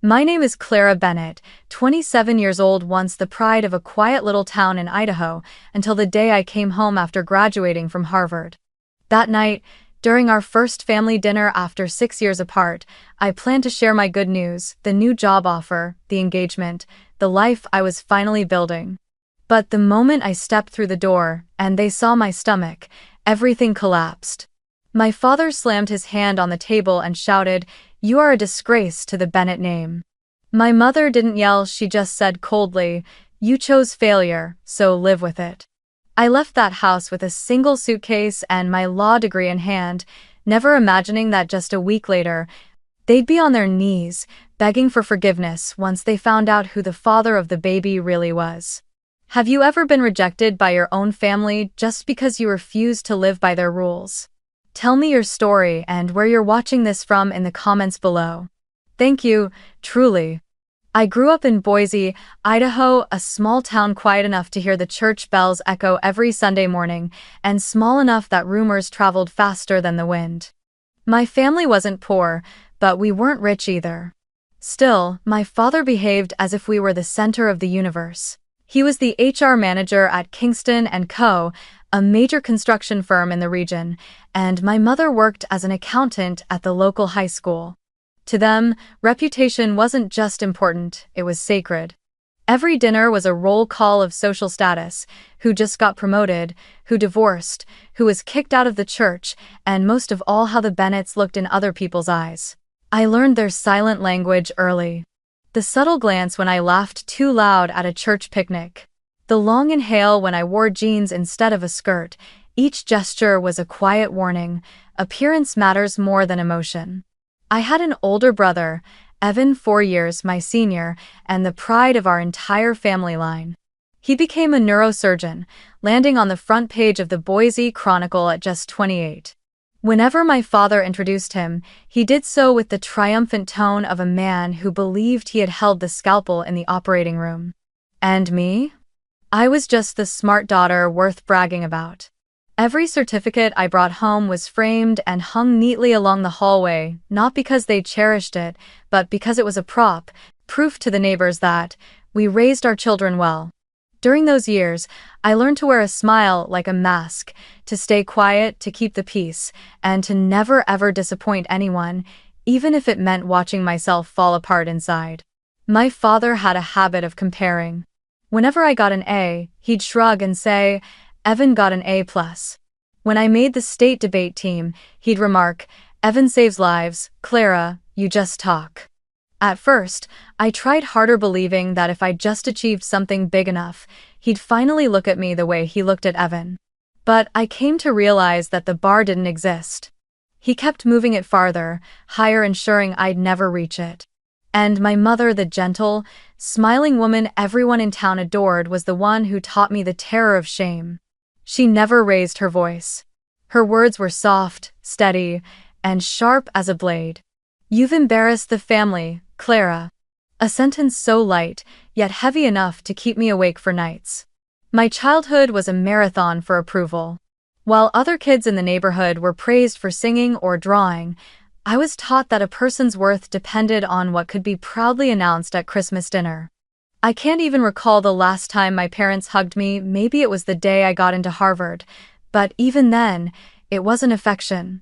My name is Clara Bennett, 27 years old, once the pride of a quiet little town in Idaho, until the day I came home after graduating from Harvard. That night, during our first family dinner after 6 years apart, I planned to share my good news, the new job offer, the engagement, the life I was finally building. But the moment I stepped through the door, and they saw my stomach, everything collapsed. My father slammed his hand on the table and shouted, "You are a disgrace to the Bennett name." My mother didn't yell, she just said coldly, "You chose failure, so live with it." I left that house with a single suitcase and my law degree in hand, never imagining that just a week later, they'd be on their knees, begging for forgiveness once they found out who the father of the baby really was. Have you ever been rejected by your own family just because you refused to live by their rules? Tell me your story and where you're watching this from in the comments below. Thank you, truly. I grew up in Boise, Idaho, a small town quiet enough to hear the church bells echo every Sunday morning, and small enough that rumors traveled faster than the wind. My family wasn't poor, but we weren't rich either. Still, my father behaved as if we were the center of the universe. He was the HR manager at Kingston & Co., a major construction firm in the region, and my mother worked as an accountant at the local high school. To them, reputation wasn't just important, it was sacred. Every dinner was a roll call of social status, who just got promoted, who divorced, who was kicked out of the church, and most of all how the Bennetts looked in other people's eyes. I learned their silent language early. The subtle glance when I laughed too loud at a church picnic. The long inhale when I wore jeans instead of a skirt. Each gesture was a quiet warning. Appearance matters more than emotion. I had an older brother, Evan, 4 years my senior, and the pride of our entire family line. He became a neurosurgeon, landing on the front page of the Boise Chronicle at just 28. Whenever my father introduced him, he did so with the triumphant tone of a man who believed he had held the scalpel in the operating room. And me? I was just the smart daughter worth bragging about. Every certificate I brought home was framed and hung neatly along the hallway, not because they cherished it, but because it was a proof to the neighbors that we raised our children well. During those years, I learned to wear a smile like a mask, to stay quiet, to keep the peace, and to never ever disappoint anyone, even if it meant watching myself fall apart inside. My father had a habit of comparing. Whenever I got an A, he'd shrug and say, "Evan got an A+." When I made the state debate team, he'd remark, "Evan saves lives, Clara, you just talk." At first, I tried harder, believing that if I just achieved something big enough, he'd finally look at me the way he looked at Evan. But I came to realize that the bar didn't exist. He kept moving it farther, higher, ensuring I'd never reach it. And my mother, the gentle, smiling woman everyone in town adored, was the one who taught me the terror of shame. She never raised her voice. Her words were soft, steady, and sharp as a blade. "You've embarrassed the family, Clara." A sentence so light, yet heavy enough to keep me awake for nights. My childhood was a marathon for approval. While other kids in the neighborhood were praised for singing or drawing, I was taught that a person's worth depended on what could be proudly announced at Christmas dinner. I can't even recall the last time my parents hugged me. Maybe it was the day I got into Harvard, but even then, it wasn't affection.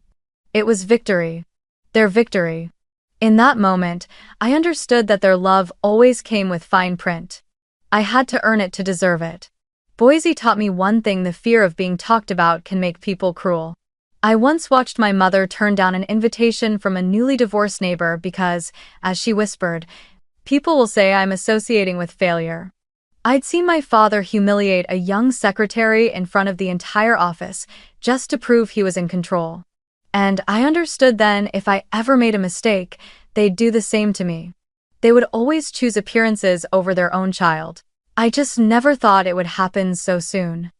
It was victory. Their victory. In that moment, I understood that their love always came with fine print. I had to earn it to deserve it. Boise taught me one thing: the fear of being talked about can make people cruel. I once watched my mother turn down an invitation from a newly divorced neighbor because, as she whispered, "People will say I'm associating with failure." I'd seen my father humiliate a young secretary in front of the entire office, just to prove he was in control. And I understood then, if I ever made a mistake, they'd do the same to me. They would always choose appearances over their own child. I just never thought it would happen so soon.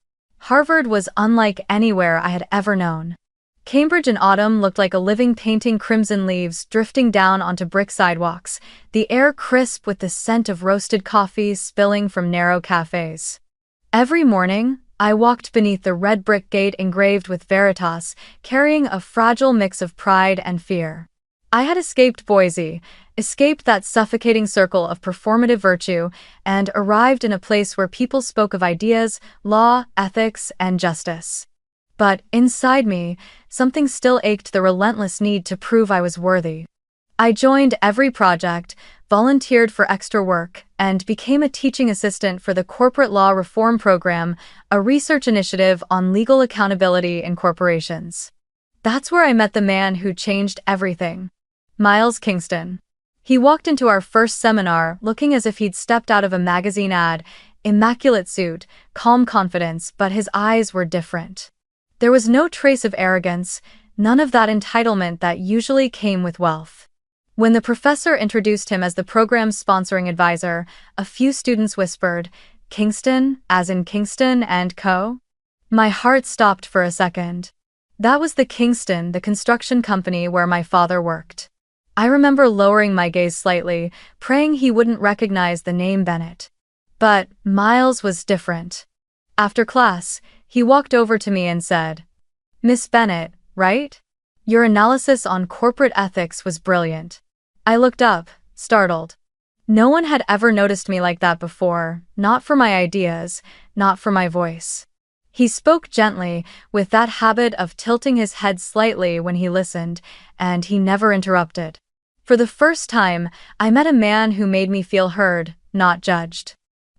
Harvard was unlike anywhere I had ever known. Cambridge in autumn looked like a living painting, crimson leaves drifting down onto brick sidewalks, the air crisp with the scent of roasted coffee spilling from narrow cafes. Every morning, I walked beneath the red brick gate engraved with Veritas, carrying a fragile mix of pride and fear. I had escaped Boise, escaped that suffocating circle of performative virtue, and arrived in a place where people spoke of ideas, law, ethics, and justice. But inside me, something still ached, the relentless need to prove I was worthy. I joined every project, volunteered for extra work, and became a teaching assistant for the Corporate Law Reform Program, a research initiative on legal accountability in corporations. That's where I met the man who changed everything. Miles Kingston. He walked into our first seminar looking as if he'd stepped out of a magazine ad, immaculate suit, calm confidence, but his eyes were different. There was no trace of arrogance, none of that entitlement that usually came with wealth. When the professor introduced him as the program's sponsoring advisor, a few students whispered, "Kingston, as in Kingston and Co.?" My heart stopped for a second. That was the Kingston, the construction company where my father worked. I remember lowering my gaze slightly, praying he wouldn't recognize the name Bennett. But Miles was different. After class, he walked over to me and said, "Miss Bennett, right? Your analysis on corporate ethics was brilliant." I looked up, startled. No one had ever noticed me like that before, not for my ideas, not for my voice. He spoke gently, with that habit of tilting his head slightly when he listened, and he never interrupted. For the first time, I met a man who made me feel heard, not judged.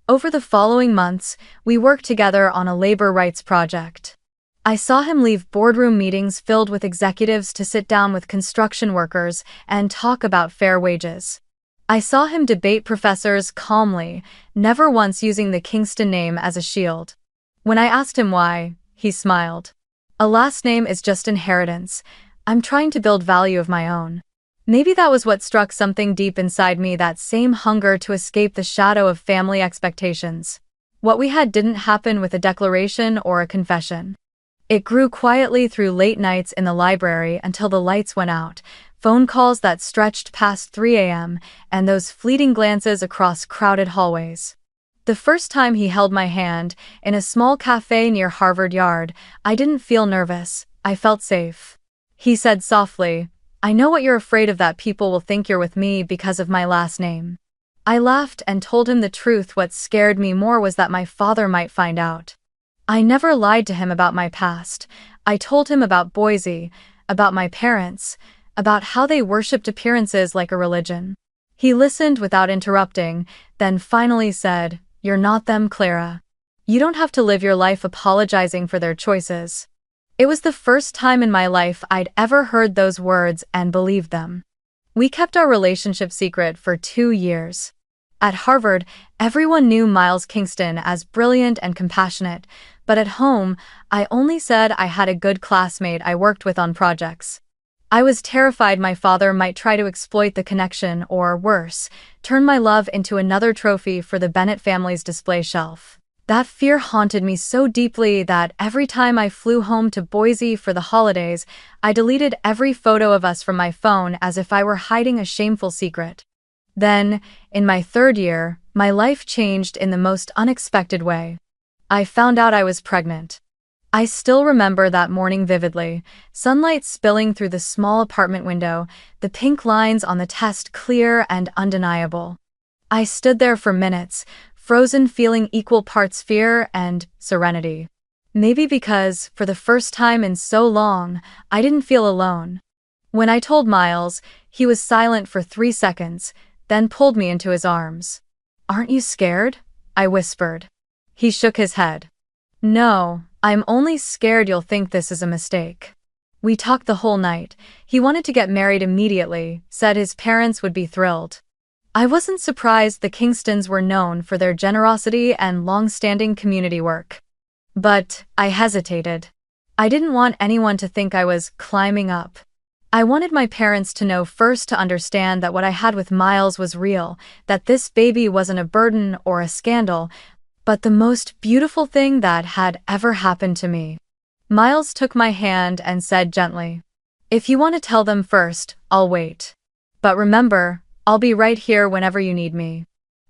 Over the following months, we worked together on a labor rights project. I saw him leave boardroom meetings filled with executives to sit down with construction workers and talk about fair wages. I saw him debate professors calmly, never once using the Kingston name as a shield. When I asked him why, he smiled. "A last name is just inheritance. I'm trying to build value of my own." Maybe that was what struck something deep inside me, that same hunger to escape the shadow of family expectations. What we had didn't happen with a declaration or a confession. It grew quietly through late nights in the library until the lights went out, phone calls that stretched past 3 a.m., and those fleeting glances across crowded hallways. The first time he held my hand, in a small cafe near Harvard Yard, I didn't feel nervous, I felt safe. He said softly, "I know what you're afraid of, that people will think you're with me because of my last name." I laughed and told him the truth. What scared me more was that my father might find out. I never lied to him about my past. I told him about Boise, about my parents, about how they worshipped appearances like a religion. He listened without interrupting, then finally said, "You're not them, Clara. You don't have to live your life apologizing for their choices." It was the first time in my life I'd ever heard those words and believed them. We kept our relationship secret for 2 years. At Harvard, everyone knew Miles Kingston as brilliant and compassionate, but at home, I only said I had a good classmate I worked with on projects. I was terrified my father might try to exploit the connection or, worse, turn my love into another trophy for the Bennett family's display shelf. That fear haunted me so deeply that every time I flew home to Boise for the holidays, I deleted every photo of us from my phone as if I were hiding a shameful secret. Then, in my 3rd year, my life changed in the most unexpected way. I found out I was pregnant. I still remember that morning vividly, sunlight spilling through the small apartment window, the pink lines on the test clear and undeniable. I stood there for minutes, frozen, feeling equal parts fear and serenity. Maybe because, for the first time in so long, I didn't feel alone. When I told Miles, he was silent for 3 seconds, then pulled me into his arms. "Aren't you scared?" I whispered. He shook his head. "No, I'm only scared you'll think this is a mistake." We talked the whole night. He wanted to get married immediately, said his parents would be thrilled. I wasn't surprised. The Kingstons were known for their generosity and long-standing community work. But I hesitated. I didn't want anyone to think I was climbing up. I wanted my parents to know first, to understand that what I had with Miles was real, that this baby wasn't a burden or a scandal, but the most beautiful thing that had ever happened to me. Miles took my hand and said gently, "If you want to tell them first, I'll wait. But remember, I'll be right here whenever you need me."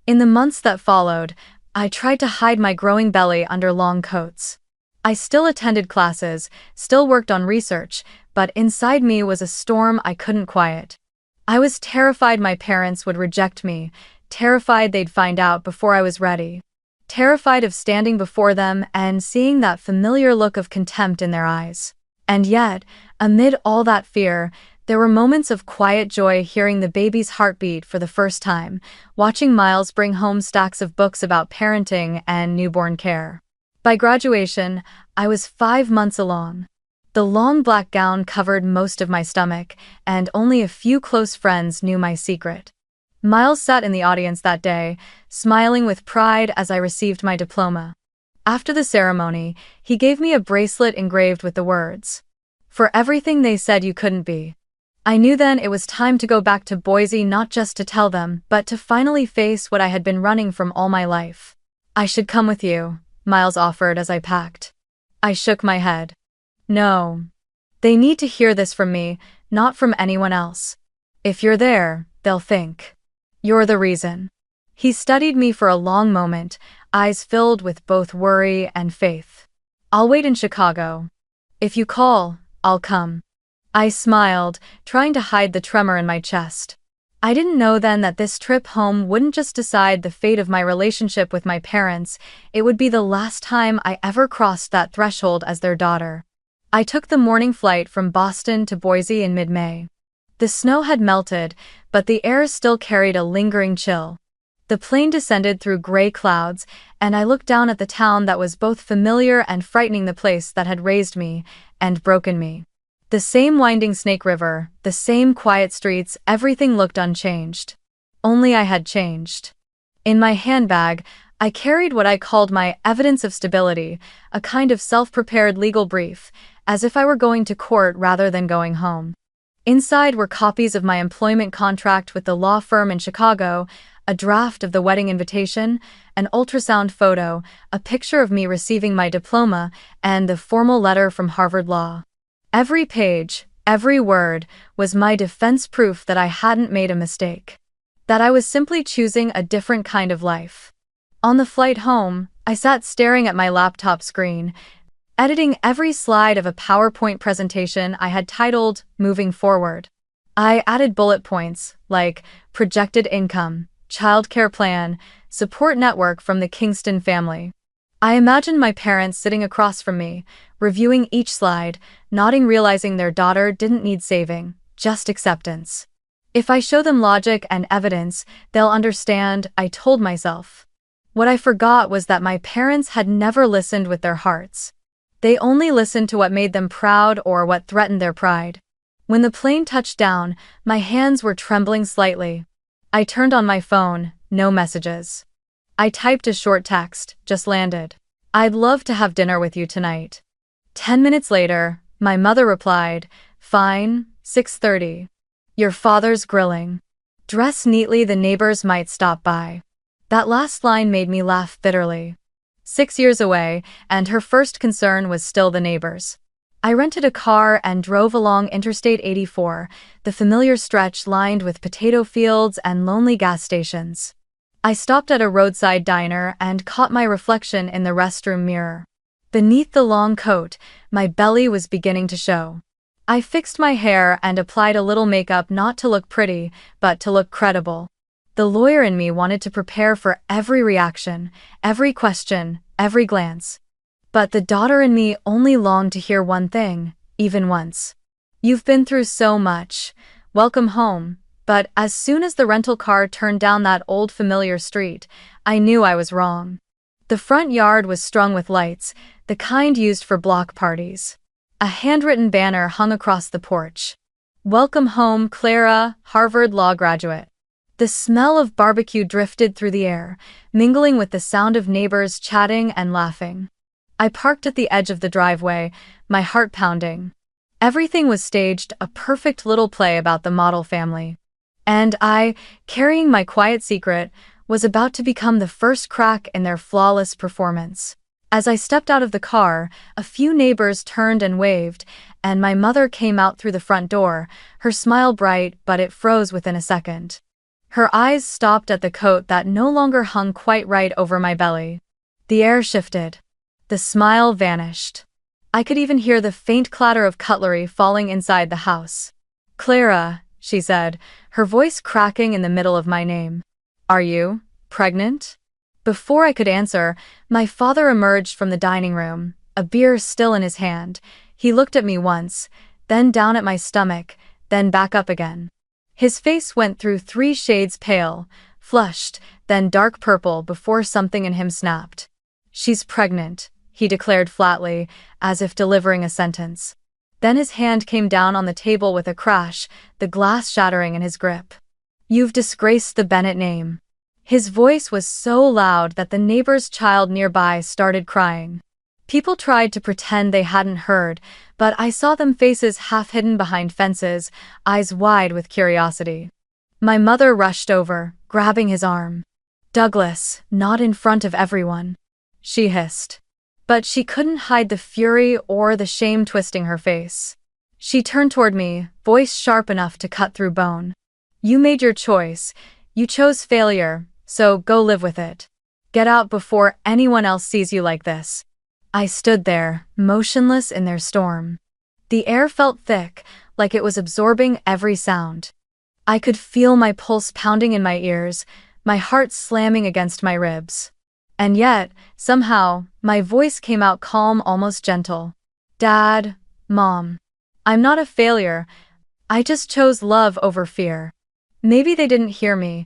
In the months that followed, I tried to hide my growing belly under long coats. I still attended classes, still worked on research, but inside me was a storm I couldn't quiet. I was terrified my parents would reject me, terrified they'd find out before I was ready, terrified of standing before them and seeing that familiar look of contempt in their eyes. And yet, amid all that fear, there were moments of quiet joy hearing the baby's heartbeat for the first time, watching Miles bring home stacks of books about parenting and newborn care. By graduation, I was 5 months along. The long black gown covered most of my stomach, and only a few close friends knew my secret. Miles sat in the audience that day, smiling with pride as I received my diploma. After the ceremony, he gave me a bracelet engraved with the words, "For everything they said you couldn't be." I knew then it was time to go back to Boise, not just to tell them, but to finally face what I had been running from all my life. "I should come with you," Miles offered as I packed. I shook my head. "No. They need to hear this from me, not from anyone else. If you're there, they'll think you're the reason." He studied me for a long moment, eyes filled with both worry and faith. "I'll wait in Chicago. If you call, I'll come." I smiled, trying to hide the tremor in my chest. I didn't know then that this trip home wouldn't just decide the fate of my relationship with my parents, it would be the last time I ever crossed that threshold as their daughter. I took the morning flight from Boston to Boise in mid-May. The snow had melted, but the air still carried a lingering chill. The plane descended through gray clouds, and I looked down at the town that was both familiar and frightening, the place that had raised me and broken me. The same winding Snake River, the same quiet streets, everything looked unchanged. Only I had changed. In my handbag, I carried what I called my evidence of stability, a kind of self-prepared legal brief, as if I were going to court rather than going home. Inside were copies of my employment contract with the law firm in Chicago, a draft of the wedding invitation, an ultrasound photo, a picture of me receiving my diploma, and the formal letter from Harvard Law. Every page, every word, was my defense proof that I hadn't made a mistake, that I was simply choosing a different kind of life. On the flight home, I sat staring at my laptop screen, editing every slide of a PowerPoint presentation I had titled Moving Forward. I added bullet points like projected income, childcare plan, support network from the Kingston family. I imagined my parents sitting across from me, reviewing each slide, nodding, realizing their daughter didn't need saving, just acceptance. If I show them logic and evidence, they'll understand, I told myself. What I forgot was that my parents had never listened with their hearts. They only listened to what made them proud or what threatened their pride. When the plane touched down, my hands were trembling slightly. I turned on my phone, no messages. I typed a short text, "Just landed. I'd love to have dinner with you tonight." 10 minutes later, my mother replied, "Fine, 6:30. Your father's grilling. Dress neatly, the neighbors might stop by." That last line made me laugh bitterly. 6 years away, and her first concern was still the neighbors. I rented a car and drove along Interstate 84, the familiar stretch lined with potato fields and lonely gas stations. I stopped at a roadside diner and caught my reflection in the restroom mirror. Beneath the long coat, my belly was beginning to show. I fixed my hair and applied a little makeup, not to look pretty, but to look credible. The lawyer in me wanted to prepare for every reaction, every question, every glance. But the daughter in me only longed to hear one thing, even once. "You've been through so much. Welcome home." But as soon as the rental car turned down that old familiar street, I knew I was wrong. The front yard was strung with lights, the kind used for block parties. A handwritten banner hung across the porch. "Welcome home, Clara, Harvard Law graduate." The smell of barbecue drifted through the air, mingling with the sound of neighbors chatting and laughing. I parked at the edge of the driveway, my heart pounding. Everything was staged, a perfect little play about the model family. And I, carrying my quiet secret, was about to become the first crack in their flawless performance. As I stepped out of the car, a few neighbors turned and waved, and my mother came out through the front door, her smile bright, but it froze within a second. Her eyes stopped at the coat that no longer hung quite right over my belly. The air shifted. The smile vanished. I could even hear the faint clatter of cutlery falling inside the house. "Clara," she said, her voice cracking in the middle of my name. Are you pregnant? Before I could answer, my father emerged from the dining room, a beer still in his hand. He looked at me once, then down at my stomach, then back up again. His face went through 3 shades pale, flushed, then dark purple before something in him snapped. She's pregnant, he declared flatly, as if delivering a sentence. Then his hand came down on the table with a crash, the glass shattering in his grip. You've disgraced the Bennett name. His voice was so loud that the neighbor's child nearby started crying. People tried to pretend they hadn't heard, but I saw them faces half hidden behind fences, eyes wide with curiosity. My mother rushed over, grabbing his arm. Douglas, not in front of everyone, she hissed. But she couldn't hide the fury or the shame twisting her face. She turned toward me, voice sharp enough to cut through bone. You made your choice. You chose failure, so go live with it. Get out before anyone else sees you like this. I stood there, motionless in their storm. The air felt thick, like it was absorbing every sound. I could feel my pulse pounding in my ears, my heart slamming against my ribs. And yet, somehow, my voice came out calm, almost gentle. Dad, Mom, I'm not a failure. I just chose love over fear. Maybe they didn't hear me,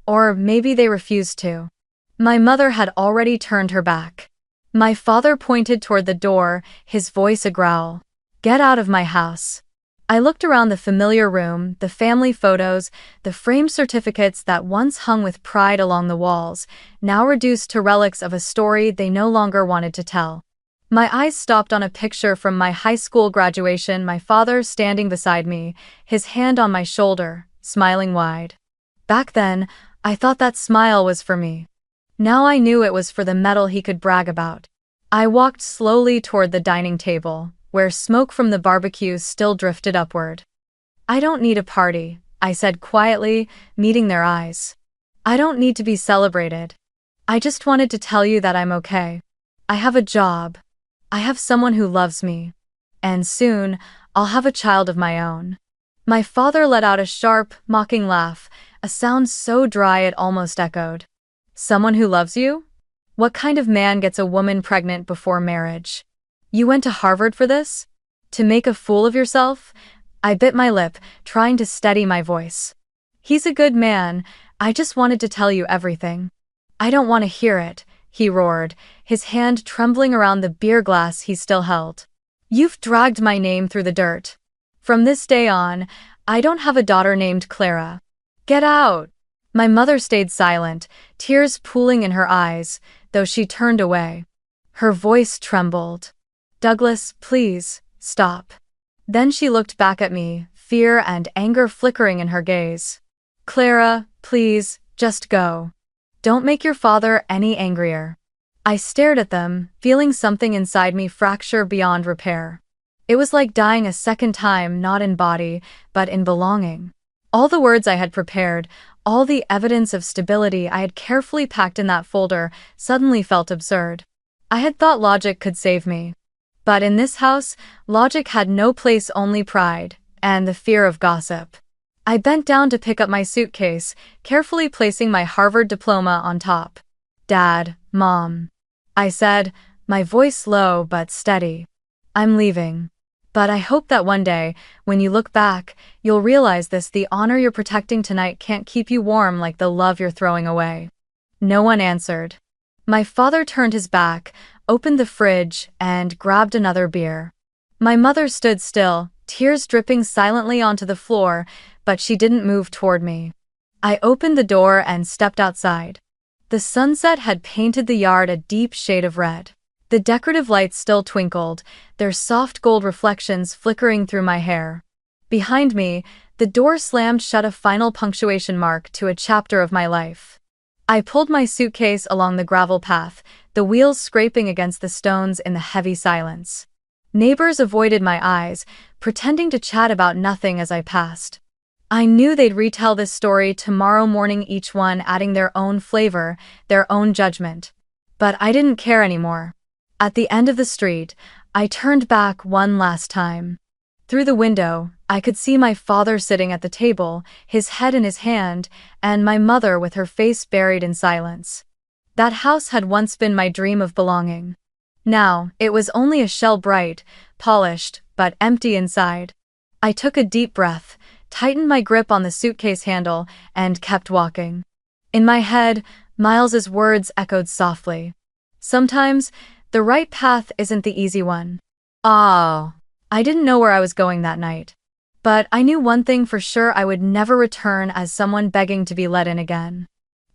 or maybe they refused to. My mother had already turned her back. My father pointed toward the door, his voice a growl. Get out of my house. I looked around the familiar room, the family photos, the framed certificates that once hung with pride along the walls, now reduced to relics of a story they no longer wanted to tell. My eyes stopped on a picture from my high school graduation, my father standing beside me, his hand on my shoulder, smiling wide. Back then, I thought that smile was for me. Now I knew it was for the medal he could brag about. I walked slowly toward the dining table, where smoke from the barbecue still drifted upward. I don't need a party, I said quietly, meeting their eyes. I don't need to be celebrated. I just wanted to tell you that I'm okay. I have a job. I have someone who loves me. And soon, I'll have a child of my own. My father let out a sharp, mocking laugh, a sound so dry it almost echoed. Someone who loves you? What kind of man gets a woman pregnant before marriage? You went to Harvard for this? To make a fool of yourself? I bit my lip, trying to steady my voice. He's a good man. I just wanted to tell you everything. I don't want to hear it, he roared, his hand trembling around the beer glass he still held. You've dragged my name through the dirt. From this day on, I don't have a daughter named Clara. Get out! My mother stayed silent, tears pooling in her eyes, though she turned away. Her voice trembled. Douglas, please, stop. Then she looked back at me, fear and anger flickering in her gaze. Clara, please, just go. Don't make your father any angrier. I stared at them, feeling something inside me fracture beyond repair. It was like dying a second time, not in body, but in belonging. All the words I had prepared, all the evidence of stability I had carefully packed in that folder, suddenly felt absurd. I had thought logic could save me. But in this house, logic had no place, only pride, and the fear of gossip. I bent down to pick up my suitcase, carefully placing my Harvard diploma on top. Dad, Mom, I said, my voice low but steady. I'm leaving. But I hope that one day, when you look back, you'll realize this: the honor you're protecting tonight can't keep you warm like the love you're throwing away. No one answered. My father turned his back, opened the fridge, and grabbed another beer. My mother stood still, tears dripping silently onto the floor, but she didn't move toward me. I opened the door and stepped outside. The sunset had painted the yard a deep shade of red. The decorative lights still twinkled, their soft gold reflections flickering through my hair. Behind me, the door slammed shut, a final punctuation mark to a chapter of my life. I pulled my suitcase along the gravel path, the wheels scraping against the stones in the heavy silence. Neighbors avoided my eyes, pretending to chat about nothing as I passed. I knew they'd retell this story tomorrow morning, each one adding their own flavor, their own judgment. But I didn't care anymore. At the end of the street, I turned back one last time. Through the window, I could see my father sitting at the table, his head in his hand, and my mother with her face buried in silence. That house had once been my dream of belonging. Now, it was only a shell, bright, polished, but empty inside. I took a deep breath, tightened my grip on the suitcase handle, and kept walking. In my head, Miles's words echoed softly. Sometimes, the right path isn't the easy one. Ah. I didn't know where I was going that night. But I knew one thing for sure: I would never return as someone begging to be let in again.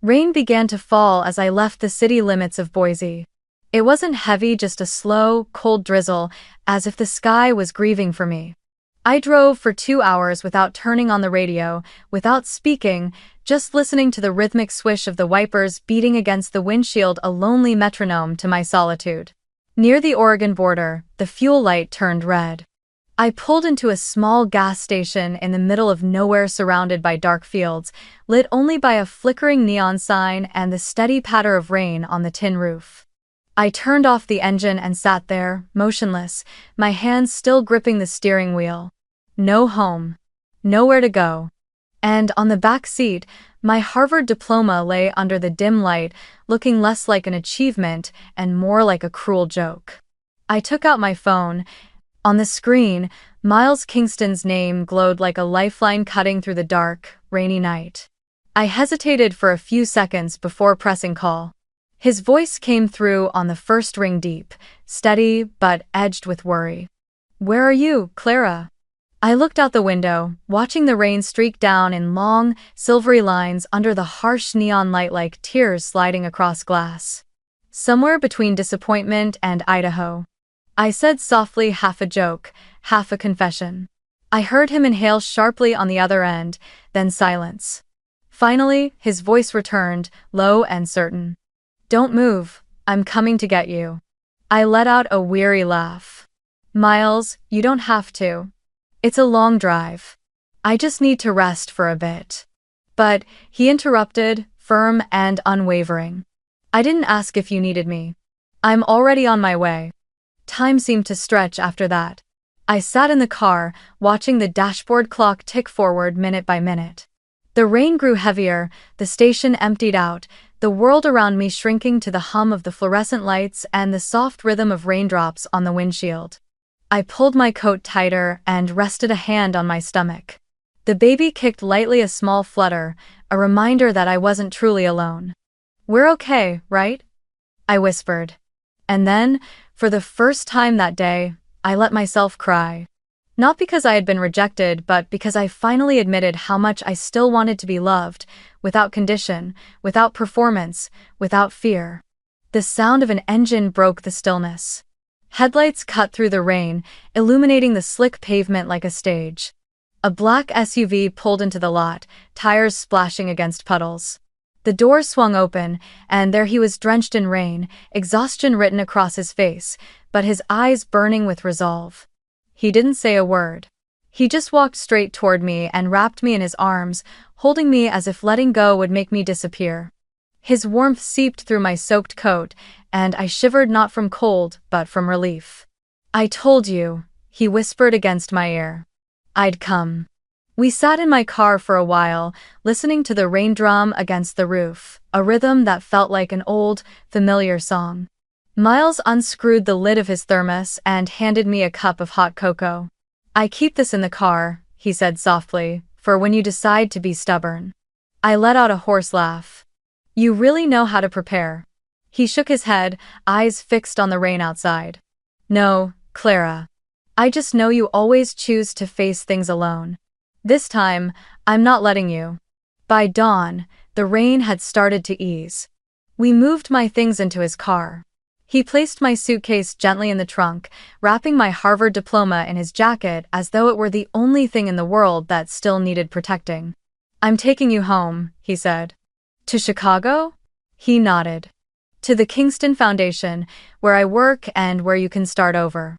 Rain began to fall as I left the city limits of Boise. It wasn't heavy, just a slow, cold drizzle, as if the sky was grieving for me. I drove for 2 hours without turning on the radio, without speaking, just listening to the rhythmic swish of the wipers beating against the windshield, a lonely metronome to my solitude. Near the Oregon border, the fuel light turned red. I pulled into a small gas station in the middle of nowhere, surrounded by dark fields, lit only by a flickering neon sign and the steady patter of rain on the tin roof. I turned off the engine and sat there, motionless, my hands still gripping the steering wheel. No home. Nowhere to go. And on the back seat, my Harvard diploma lay under the dim light, looking less like an achievement and more like a cruel joke. I took out my phone. On the screen, Miles Kingston's name glowed like a lifeline cutting through the dark, rainy night. I hesitated for a few seconds before pressing call. His voice came through on the first ring, deep, steady, but edged with worry. "Where are you, Clara?" I looked out the window, watching the rain streak down in long, silvery lines under the harsh neon light like tears sliding across glass. "Somewhere between disappointment and Idaho," I said softly, half a joke, half a confession. I heard him inhale sharply on the other end, then silence. Finally, his voice returned, low and certain. "Don't move, I'm coming to get you." I let out a weary laugh. "Miles, you don't have to. It's a long drive. I just need to rest for a bit." But, he interrupted, firm and unwavering. "I didn't ask if you needed me. I'm already on my way." Time seemed to stretch after that. I sat in the car, watching the dashboard clock tick forward minute by minute. The rain grew heavier, the station emptied out, the world around me shrinking to the hum of the fluorescent lights and the soft rhythm of raindrops on the windshield. I pulled my coat tighter and rested a hand on my stomach. The baby kicked lightly, a small flutter, a reminder that I wasn't truly alone. "We're okay, right?" I whispered. And then, for the first time that day, I let myself cry. Not because I had been rejected, but because I finally admitted how much I still wanted to be loved, without condition, without performance, without fear. The sound of an engine broke the stillness. Headlights cut through the rain, illuminating the slick pavement like a stage. A black SUV pulled into the lot, tires splashing against puddles. The door swung open, and there he was, drenched in rain, exhaustion written across his face, but his eyes burning with resolve. He didn't say a word. He just walked straight toward me and wrapped me in his arms, holding me as if letting go would make me disappear. His warmth seeped through my soaked coat, and I shivered, not from cold, but from relief. "I told you," he whispered against my ear. "I'd come." We sat in my car for a while, listening to the rain drum against the roof, a rhythm that felt like an old, familiar song. Miles unscrewed the lid of his thermos and handed me a cup of hot cocoa. "I keep this in the car," he said softly, "for when you decide to be stubborn." I let out a hoarse laugh. "You really know how to prepare." He shook his head, eyes fixed on the rain outside. "No, Clara. I just know you always choose to face things alone. This time, I'm not letting you." By dawn, the rain had started to ease. We moved my things into his car. He placed my suitcase gently in the trunk, wrapping my Harvard diploma in his jacket as though it were the only thing in the world that still needed protecting. "I'm taking you home," he said. "To Chicago?" He nodded. "To the Kingston Foundation, where I work and where you can start over."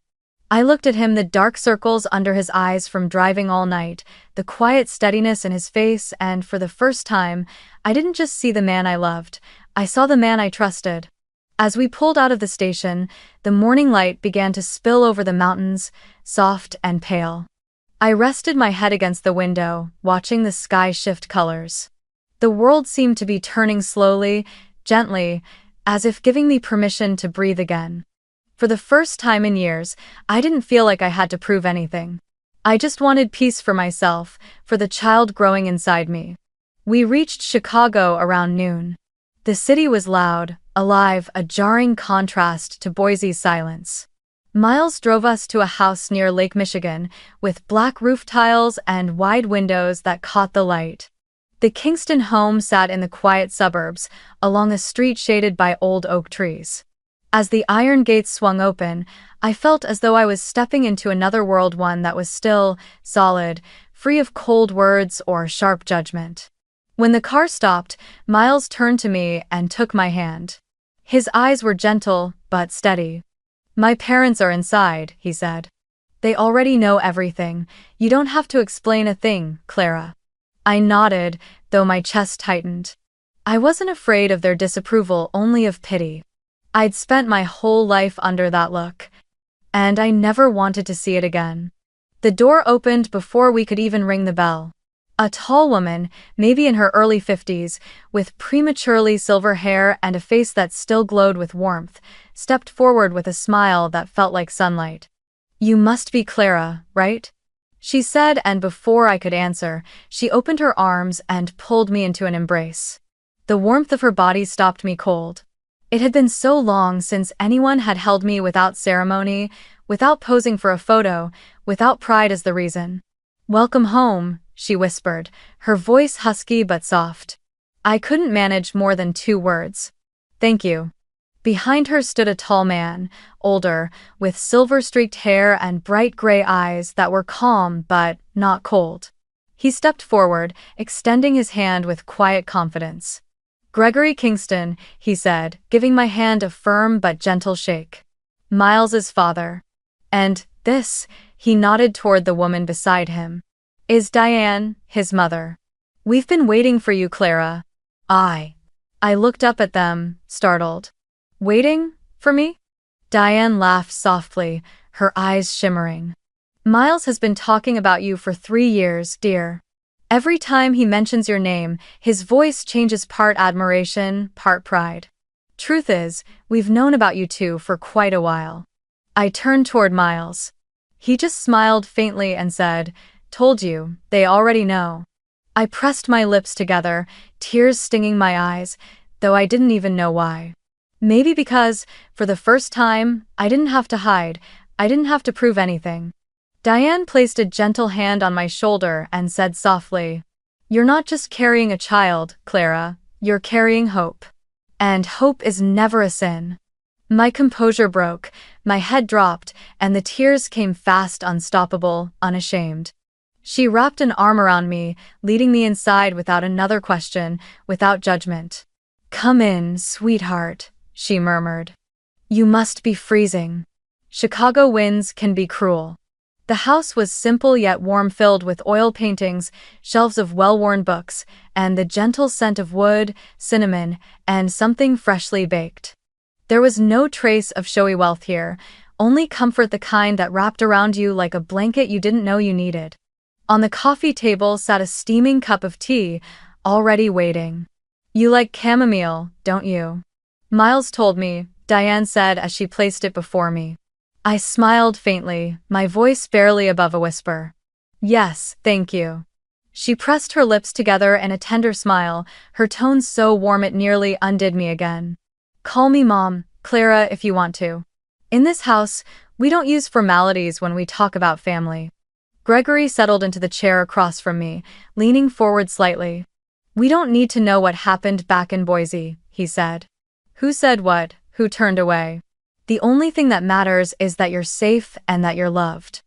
I looked at him, the dark circles under his eyes from driving all night, the quiet steadiness in his face, and for the first time, I didn't just see the man I loved, I saw the man I trusted. As we pulled out of the station, the morning light began to spill over the mountains, soft and pale. I rested my head against the window, watching the sky shift colors. The world seemed to be turning slowly, gently, as if giving me permission to breathe again. For the first time in years, I didn't feel like I had to prove anything. I just wanted peace for myself, for the child growing inside me. We reached Chicago around noon. The city was loud, alive, a jarring contrast to Boise's silence. Miles drove us to a house near Lake Michigan, with black roof tiles and wide windows that caught the light. The Kingston home sat in the quiet suburbs, along a street shaded by old oak trees. As the iron gates swung open, I felt as though I was stepping into another world, one that was still, solid, free of cold words or sharp judgment. When the car stopped, Miles turned to me and took my hand. His eyes were gentle, but steady. "My parents are inside," he said. "They already know everything. You don't have to explain a thing, Clara." I nodded, though my chest tightened. I wasn't afraid of their disapproval, only of pity. I'd spent my whole life under that look, and I never wanted to see it again. The door opened before we could even ring the bell. A tall woman, maybe in her early 50s, with prematurely silver hair and a face that still glowed with warmth, stepped forward with a smile that felt like sunlight. "You must be Clara, right?" she said, and before I could answer, she opened her arms and pulled me into an embrace. The warmth of her body stopped me cold. It had been so long since anyone had held me without ceremony, without posing for a photo, without pride as the reason. "Welcome home," she whispered, her voice husky but soft. I couldn't manage more than 2 words. "Thank you." Behind her stood a tall man, older, with silver-streaked hair and bright gray eyes that were calm but not cold. He stepped forward, extending his hand with quiet confidence. "Gregory Kingston," he said, giving my hand a firm but gentle shake. "Miles's father. And this," he nodded toward the woman beside him, "is Diane, his mother. We've been waiting for you, Clara." I looked up at them, startled. "Waiting? For me?" Diane laughed softly, her eyes shimmering. "Miles has been talking about you for 3 years, dear. Every time he mentions your name, his voice changes, part admiration, part pride. Truth is, we've known about you two for quite a while." I turned toward Miles. He just smiled faintly and said, "Told you, they already know." I pressed my lips together, tears stinging my eyes, though I didn't even know why. Maybe because, for the first time, I didn't have to hide, I didn't have to prove anything. Diane placed a gentle hand on my shoulder and said softly, "You're not just carrying a child, Clara, you're carrying hope. And hope is never a sin." My composure broke, my head dropped, and the tears came fast, unstoppable, unashamed. She wrapped an arm around me, leading me inside without another question, without judgment. "Come in, sweetheart," she murmured. "You must be freezing. Chicago winds can be cruel." The house was simple yet warm, filled with oil paintings, shelves of well-worn books, and the gentle scent of wood, cinnamon, and something freshly baked. There was no trace of showy wealth here, only comfort, the kind that wrapped around you like a blanket you didn't know you needed. On the coffee table sat a steaming cup of tea, already waiting. "You like chamomile, don't you?" Miles told me, Diane said as she placed it before me. I smiled faintly, my voice barely above a whisper. "Yes, thank you." She pressed her lips together in a tender smile, her tone so warm it nearly undid me again. "Call me Mom, Clara, if you want to. In this house, we don't use formalities when we talk about family." Gregory settled into the chair across from me, leaning forward slightly. "We don't need to know what happened back in Boise," he said. "Who said what, who turned away? The only thing that matters is that you're safe and that you're loved.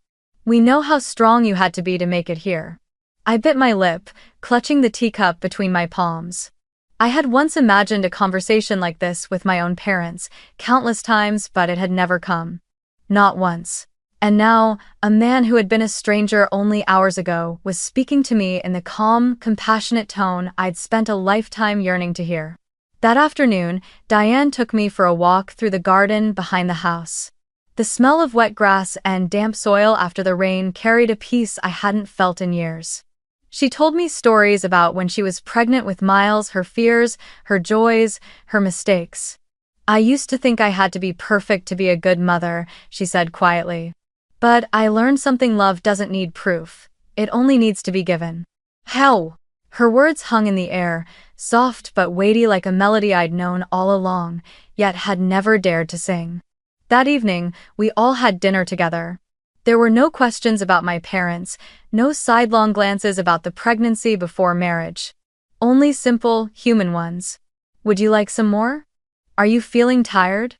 We know how strong you had to be to make it here." I bit my lip, clutching the teacup between my palms. I had once imagined a conversation like this with my own parents, countless times, but it had never come. Not once. And now, a man who had been a stranger only hours ago was speaking to me in the calm, compassionate tone I'd spent a lifetime yearning to hear. That afternoon, Diane took me for a walk through the garden behind the house. The smell of wet grass and damp soil after the rain carried a peace I hadn't felt in years. She told me stories about when she was pregnant with Miles, her fears, her joys, her mistakes. "I used to think I had to be perfect to be a good mother," she said quietly. "But I learned something: love doesn't need proof. It only needs to be given." How? Her words hung in the air, soft but weighty like a melody I'd known all along, yet had never dared to sing. That evening, we all had dinner together. There were no questions about my parents, no sidelong glances about the pregnancy before marriage. Only simple, human ones. "Would you like some more? Are you feeling tired?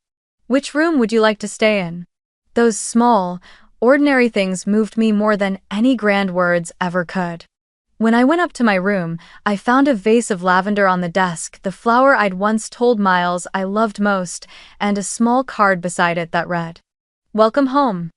Which room would you like to stay in?" Those small, ordinary things moved me more than any grand words ever could. When I went up to my room, I found a vase of lavender on the desk, the flower I'd once told Miles I loved most, and a small card beside it that read, "Welcome home."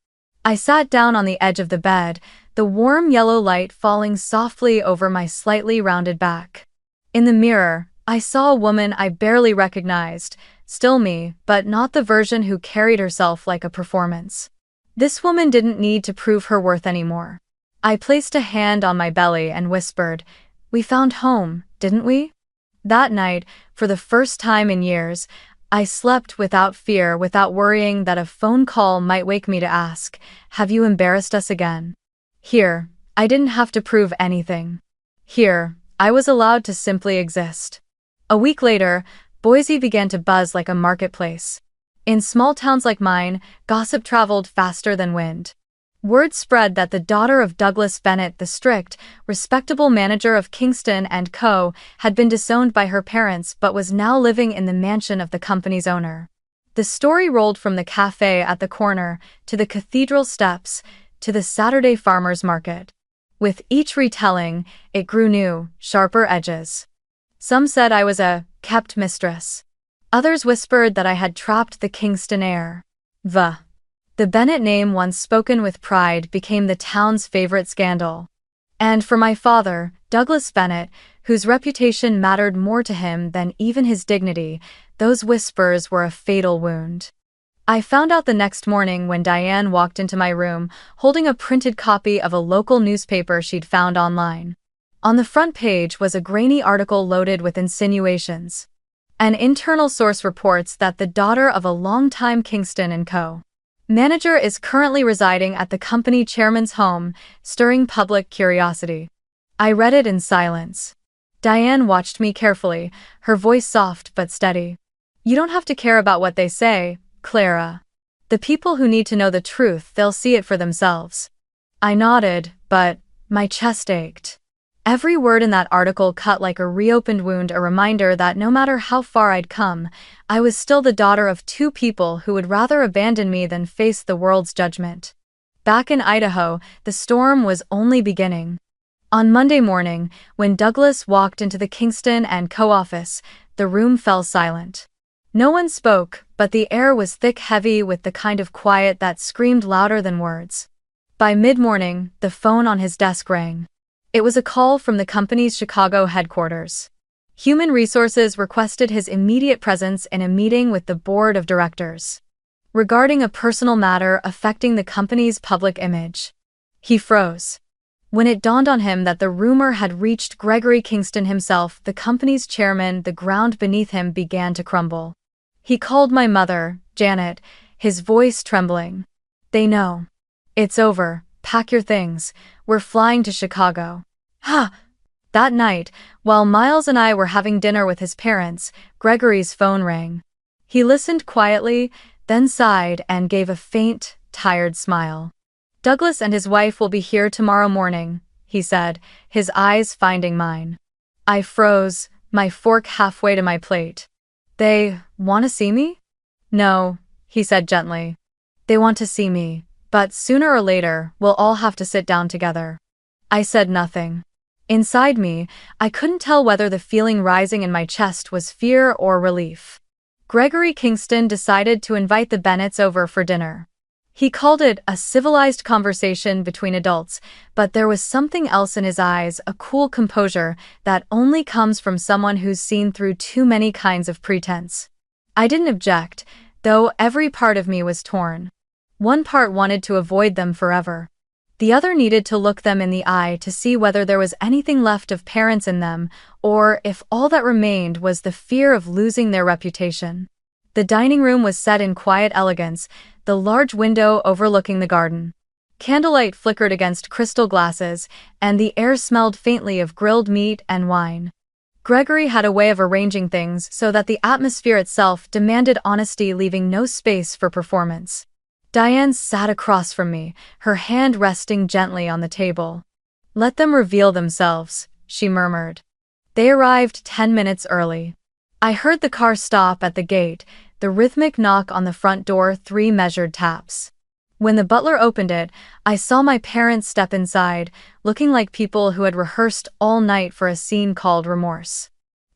I sat down on the edge of the bed, the warm yellow light falling softly over my slightly rounded back. In the mirror, I saw a woman I barely recognized, still me, but not the version who carried herself like a performance. This woman didn't need to prove her worth anymore. I placed a hand on my belly and whispered, "We found home, didn't we?" That night, for the first time in years, I slept without fear, without worrying that a phone call might wake me to ask, "Have you embarrassed us again?" Here, I didn't have to prove anything. Here, I was allowed to simply exist. A week later, Boise began to buzz like a marketplace. In small towns like mine, gossip traveled faster than wind. Word spread that the daughter of Douglas Bennett, the strict, respectable manager of Kingston & Co., had been disowned by her parents but was now living in the mansion of the company's owner. The story rolled from the cafe at the corner, to the cathedral steps, to the Saturday farmers market. With each retelling, it grew new, sharper edges. Some said I was a kept mistress. Others whispered that I had trapped the Kingston heir. The Bennett name, once spoken with pride, became the town's favorite scandal. And for my father, Douglas Bennett, whose reputation mattered more to him than even his dignity, those whispers were a fatal wound. I found out the next morning when Diane walked into my room, holding a printed copy of a local newspaper she'd found online. On the front page was a grainy article loaded with insinuations. An internal source reports that the daughter of a longtime Kingston & Co. manager is currently residing at the company chairman's home, stirring public curiosity. I read it in silence. Diane watched me carefully, her voice soft but steady. "You don't have to care about what they say, Clara. The people who need to know the truth, they'll see it for themselves." I nodded, but my chest ached. Every word in that article cut like a reopened wound, a reminder that no matter how far I'd come, I was still the daughter of two people who would rather abandon me than face the world's judgment. Back in Idaho, the storm was only beginning. On Monday morning, when Douglas walked into the Kingston & Co. office, the room fell silent. No one spoke, but the air was thick, heavy with the kind of quiet that screamed louder than words. By mid-morning, the phone on his desk rang. It was a call from the company's Chicago headquarters. Human Resources requested his immediate presence in a meeting with the board of directors, regarding a personal matter affecting the company's public image. He froze. When it dawned on him that the rumor had reached Gregory Kingston himself, the company's chairman, the ground beneath him began to crumble. He called my mother, Janet, his voice trembling. "They know. It's over. Pack your things. We're flying to Chicago." That night, while Miles and I were having dinner with his parents, Gregory's phone rang. He listened quietly, then sighed and gave a faint, tired smile. "Douglas and his wife will be here tomorrow morning," he said, his eyes finding mine. I froze, my fork halfway to my plate. "They want to see me?" "No," he said gently. "They want to see me, but sooner or later, we'll all have to sit down together." I said nothing. Inside me, I couldn't tell whether the feeling rising in my chest was fear or relief. Gregory Kingston decided to invite the Bennetts over for dinner. He called it a civilized conversation between adults, but there was something else in his eyes, a cool composure that only comes from someone who's seen through too many kinds of pretense. I didn't object, though every part of me was torn. One part wanted to avoid them forever. The other needed to look them in the eye to see whether there was anything left of parents in them, or if all that remained was the fear of losing their reputation. The dining room was set in quiet elegance, the large window overlooking the garden. Candlelight flickered against crystal glasses, and the air smelled faintly of grilled meat and wine. Gregory had a way of arranging things so that the atmosphere itself demanded honesty, leaving no space for performance. Diane sat across from me, her hand resting gently on the table. "Let them reveal themselves," she murmured. They arrived 10 minutes early. I heard the car stop at the gate, the rhythmic knock on the front door, 3 measured taps. When the butler opened it, I saw my parents step inside, looking like people who had rehearsed all night for a scene called remorse.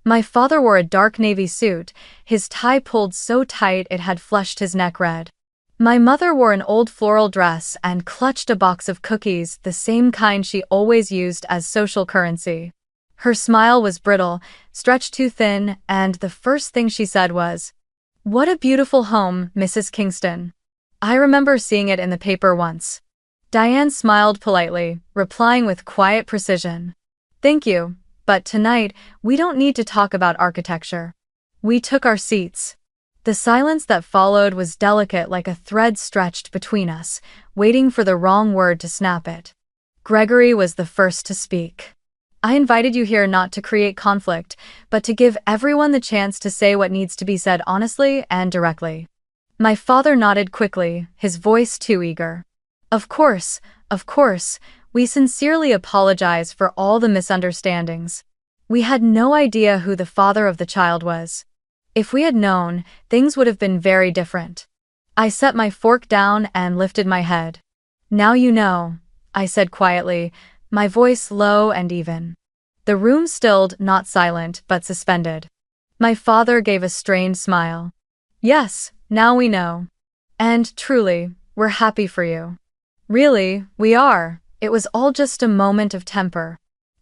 My father wore a dark navy suit, his tie pulled so tight it had flushed his neck red. My mother wore an old floral dress and clutched a box of cookies, the same kind she always used as social currency. Her smile was brittle, stretched too thin, and the first thing she said was, "What a beautiful home, Mrs. Kingston. I remember seeing it in the paper once." Diane smiled politely, replying with quiet precision, "Thank you, but tonight, we don't need to talk about architecture." We took our seats. The silence that followed was delicate, like a thread stretched between us, waiting for the wrong word to snap it. Gregory was the first to speak. "I invited you here not to create conflict, but to give everyone the chance to say what needs to be said honestly and directly." My father nodded quickly, his voice too eager. Of course, we sincerely apologize for all the misunderstandings. We had no idea who the father of the child was. If we had known, things would have been very different." I set my fork down and lifted my head. "Now you know," I said quietly, my voice low and even. The room stilled, not silent, but suspended. My father gave a strained smile. "Yes, now we know. And truly, we're happy for you." "Really, we are. It was all just a moment of temper."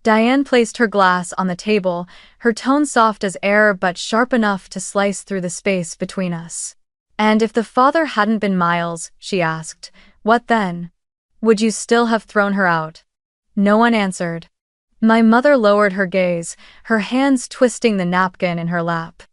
Diane placed her glass on the table, her tone soft as air but sharp enough to slice through the space between us. "And if the father hadn't been Miles," she asked, "what then? Would you still have thrown her out?" No one answered. My mother lowered her gaze, her hands twisting the napkin in her lap.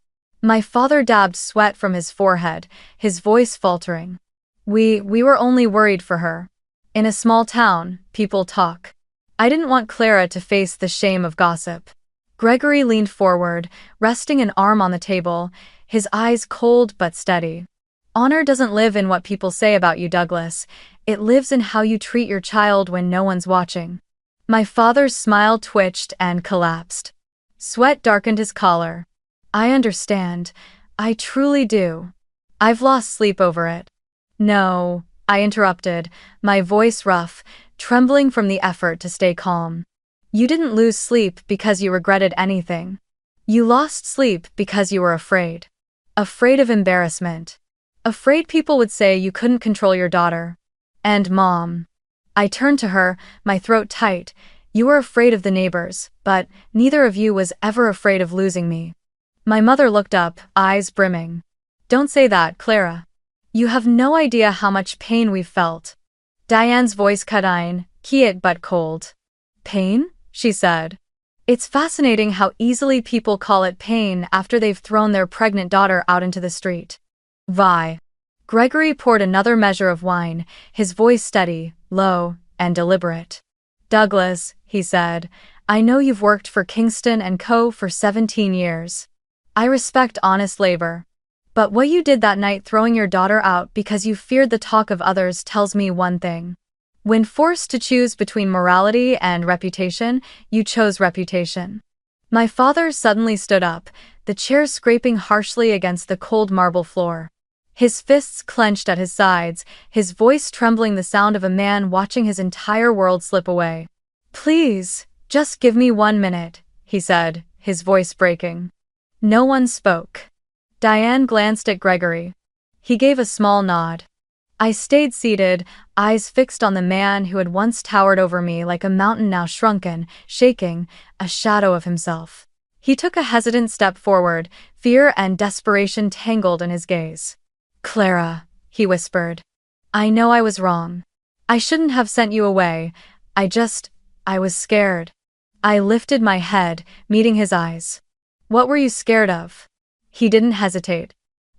My father dabbed sweat from his forehead, his voice faltering. We were only worried for her. In a small town, people talk. I didn't want Clara to face the shame of gossip." Gregory leaned forward, resting an arm on the table, his eyes cold but steady. "Honor doesn't live in what people say about you, Douglas. It lives in how you treat your child when no one's watching." My father's smile twitched and collapsed. Sweat darkened his collar. "I understand. I truly do. I've lost sleep over it." "No," I interrupted, my voice rough, trembling from the effort to stay calm. "You didn't lose sleep because you regretted anything. You lost sleep because you were afraid. Afraid of embarrassment. Afraid people would say you couldn't control your daughter. And Mom." I turned to her, my throat tight. "You were afraid of the neighbors, but neither of you was ever afraid of losing me." My mother looked up, eyes brimming. "Don't say that, Clara. You have no idea how much pain we've felt." Diane's voice cut in, quiet but cold. "Pain?" she said. "It's fascinating how easily people call it pain after they've thrown their pregnant daughter out into the street." "Vi." Gregory poured another measure of wine, his voice steady, low, and deliberate. "Douglas," he said, "I know you've worked for Kingston and Co. for 17 years. I respect honest labor. But what you did that night, throwing your daughter out because you feared the talk of others, tells me one thing. When forced to choose between morality and reputation, you chose reputation." My father suddenly stood up, the chair scraping harshly against the cold marble floor. His fists clenched at his sides, his voice trembling, the sound of a man watching his entire world slip away. "Please, just give me 1 minute," he said, his voice breaking. No one spoke. Diane glanced at Gregory. He gave a small nod. I stayed seated, eyes fixed on the man who had once towered over me like a mountain, now shrunken, shaking, a shadow of himself. He took a hesitant step forward, fear and desperation tangled in his gaze. "Clara," he whispered. I know I was wrong. I shouldn't have sent you away. I was scared. I lifted my head, meeting his eyes. What were you scared of? He didn't hesitate.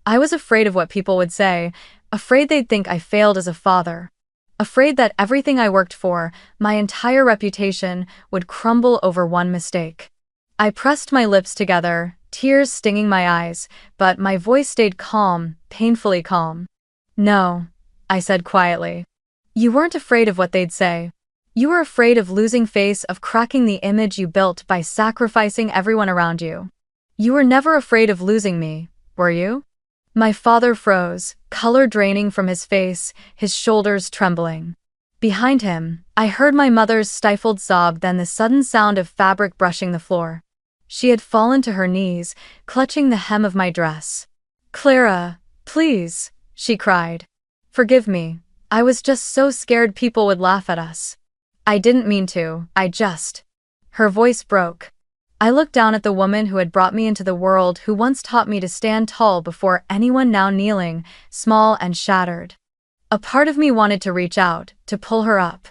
I was afraid of what people would say, afraid they'd think I failed as a father. Afraid that everything I worked for, my entire reputation, would crumble over one mistake. I pressed my lips together, tears stinging my eyes, but my voice stayed calm, painfully calm. No, I said quietly. You weren't afraid of what they'd say. You were afraid of losing face, of cracking the image you built by sacrificing everyone around you. You were never afraid of losing me, were you? My father froze, color draining from his face, his shoulders trembling. Behind him, I heard my mother's stifled sob, then the sudden sound of fabric brushing the floor. She had fallen to her knees, clutching the hem of my dress. Clara, please, she cried. Forgive me. I was just so scared people would laugh at us. I didn't mean to, Her voice broke. I looked down at the woman who had brought me into the world, who once taught me to stand tall before anyone, now kneeling, small and shattered. A part of me wanted to reach out, to pull her up.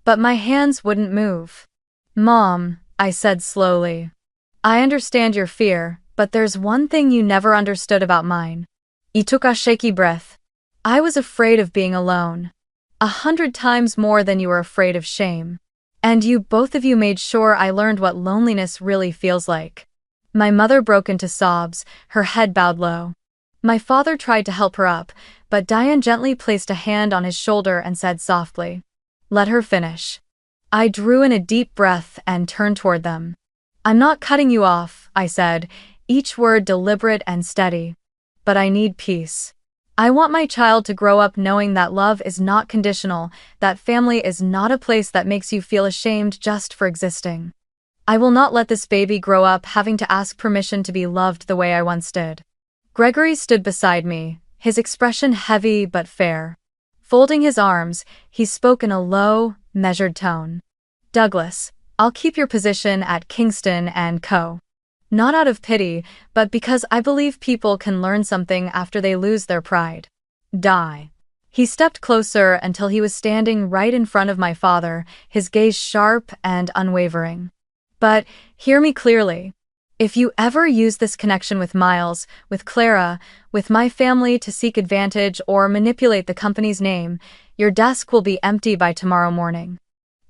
But my hands wouldn't move. Mom, I said slowly. I understand your fear, but there's one thing you never understood about mine. He took a shaky breath. I was afraid of being alone. 100 times more than you were afraid of shame. And you, both of you, made sure I learned what loneliness really feels like. My mother broke into sobs, her head bowed low. My father tried to help her up, but Diane gently placed a hand on his shoulder and said softly, "Let her finish." I drew in a deep breath and turned toward them. "I'm not cutting you off," I said, each word deliberate and steady. "But I need peace. I want my child to grow up knowing that love is not conditional, that family is not a place that makes you feel ashamed just for existing. I will not let this baby grow up having to ask permission to be loved the way I once did." Gregory stood beside me, his expression heavy but fair. Folding his arms, he spoke in a low, measured tone. "Douglas, I'll keep your position at Kingston and Co. Not out of pity, but because I believe people can learn something after they lose their pride. Die." He stepped closer until he was standing right in front of my father, his gaze sharp and unwavering. "But hear me clearly. If you ever use this connection with Miles, with Clara, with my family to seek advantage or manipulate the company's name, your desk will be empty by tomorrow morning.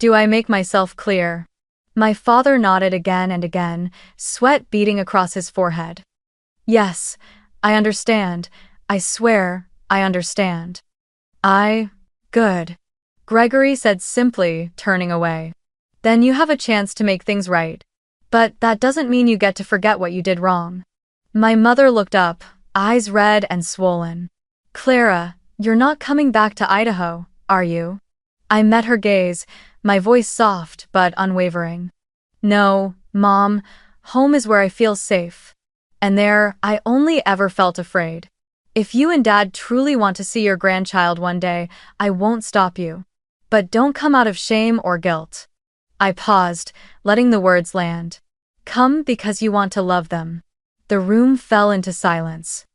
Do I make myself clear?" My father nodded again and again, sweat beading across his forehead. "Yes, I understand. I swear, I understand." Good," Gregory said simply, turning away. "Then you have a chance to make things right. But that doesn't mean you get to forget what you did wrong." My mother looked up, eyes red and swollen. "Clara, you're not coming back to Idaho, are you?" I met her gaze, my voice soft but unwavering. "No, Mom, home is where I feel safe. And there, I only ever felt afraid. If you and Dad truly want to see your grandchild one day, I won't stop you. But don't come out of shame or guilt." I paused, letting the words land. "Come because you want to love them." The room fell into silence.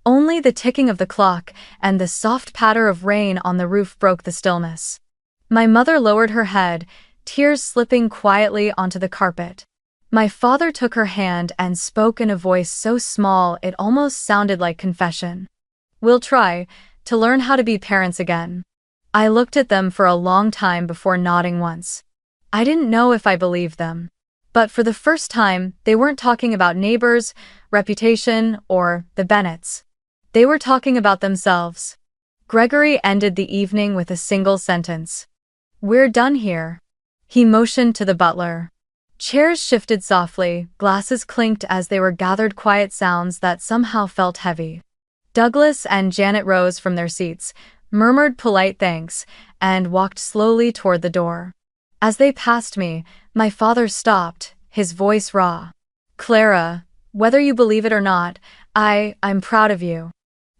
Only the ticking of the clock and the soft patter of rain on the roof broke the stillness. My mother lowered her head, tears slipping quietly onto the carpet. My father took her hand and spoke in a voice so small it almost sounded like confession. "We'll try to learn how to be parents again." I looked at them for a long time before nodding once. I didn't know if I believed them. But for the first time, they weren't talking about neighbors, reputation, or the Bennetts. They were talking about themselves. Gregory ended the evening with a single sentence. "We're done here." He motioned to the butler. Chairs shifted softly, glasses clinked as they were gathered, quiet sounds that somehow felt heavy. Douglas and Janet rose from their seats, murmured polite thanks, and walked slowly toward the door. As they passed me, my father stopped, his voice raw. "Clara, whether you believe it or not, I'm proud of you."